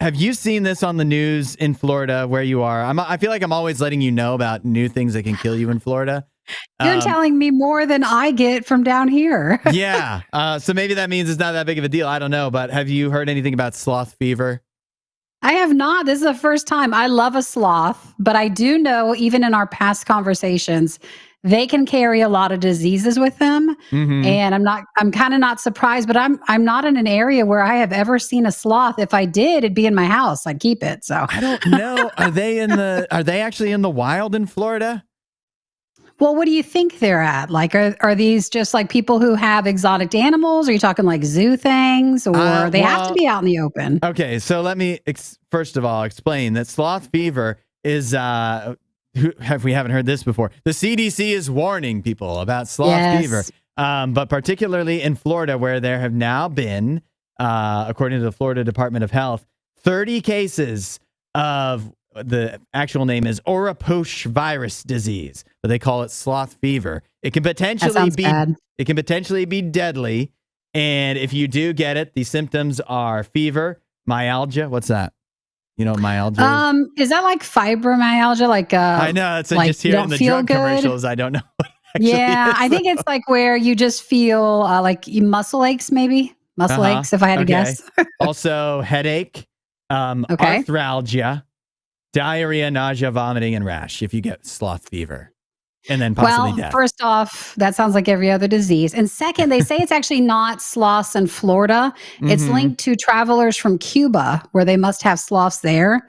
Have you seen this on the news in Florida where you are? I feel like I'm always letting you know about new things that can kill you in Florida. You're Um, telling me more than I get from down here. yeah. So maybe that means it's not that big of a deal. I don't know. But have you heard anything about sloth fever? I have not. This is the first time. I love a sloth, but I do know, even in our past conversations, they can carry a lot of diseases with them. Hmm. And I'm kind of not surprised, but I'm not in an area where I have ever seen a sloth. If I did, it'd be in my house. I'd keep it. So, I don't know. Are they actually in the wild in Florida? well, what do you think they're at? Like, are these just like people who have exotic animals? Are you talking like zoo things, or they have to Well, be out in the open? okay. So let me first of all explain that sloth fever is, if we haven't heard this before, the CDC is warning people about sloth fever. Yes. But particularly in Florida, where there have now been, according to the Florida Department of Health, 30 cases of the actual name is Oropouche virus disease, but they call it sloth fever. It can That potentially sounds be bad. it can potentially be deadly. And if you do get it, the symptoms are fever, myalgia. What's that? You know what myalgia is? Is that like fibromyalgia? I know. It's Like just you here in don't the feel drug good? commercials. I don't know what it actually Yeah, I is. think it's like where you just feel like muscle aches, maybe muscle Uh-huh. aches. If I had to Okay. guess. Also, headache, Okay. arthralgia, diarrhea, nausea, vomiting, and rash if you get sloth fever, and then possibly Well, death. first off, that sounds like every other disease. And second, they say it's actually not sloths in Florida. It's Hmm. linked to travelers from Cuba, where they must have sloths there.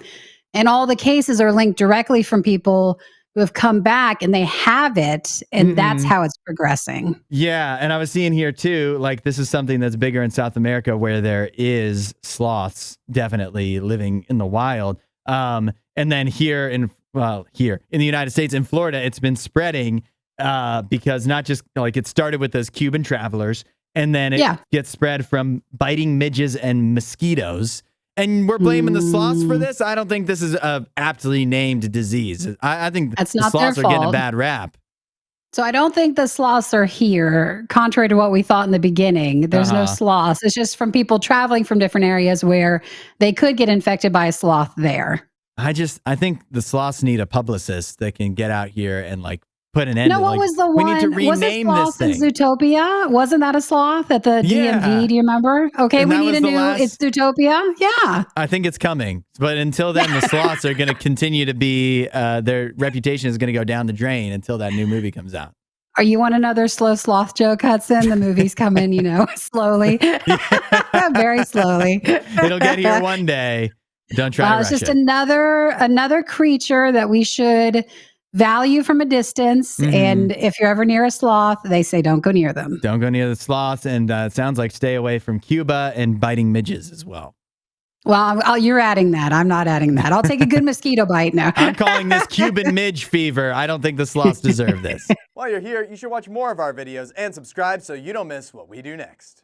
And all the cases are linked directly from people who have come back and they have it. And that's Hmm. how it's progressing. Yeah, and I was seeing here too, like this is something that's bigger in South America where there is sloths definitely living in the wild. And then here in the United States, in Florida, it's been spreading because not just like it started with those Cuban travelers, and then it Yeah. gets spread from biting midges and mosquitoes. And we're blaming the sloths for Mm, this. I don't think this is a aptly named disease. I think that's the not their sloths are getting a fault. bad rap. So I don't think the sloths are here, contrary to what we thought in the beginning. Uh There's no huh. sloths. It's just from people traveling from different areas where they could get infected by a sloth there. I think the sloths need a publicist that can get out here and like put an end No, to what like was the we need to one? Was it rename this sloth in thing. Zootopia? Wasn't that a sloth at the DMV? Yeah. Do you remember? Okay, And we that need was a the new. It's last Zootopia. Yeah. I think it's coming. But until then the sloths are going to continue to be their reputation is going to go down the drain until that new movie comes out. Are you want another slow sloth joke, Hudson? The movie's coming, slowly, Yeah. very slowly. It'll get here one day. Don't try to It's rush just it. another creature that we should value from a distance. Mhm. And if you're ever near a sloth, they say don't go near them. Don't go near the sloths and it sounds like stay away from Cuba and biting midges as well. Well, you're adding that. I'm not adding that. I'll take a good mosquito bite now. I'm calling this Cuban midge fever. I don't think the sloths deserve this. While you're here, you should watch more of our videos and subscribe so you don't miss what we do next.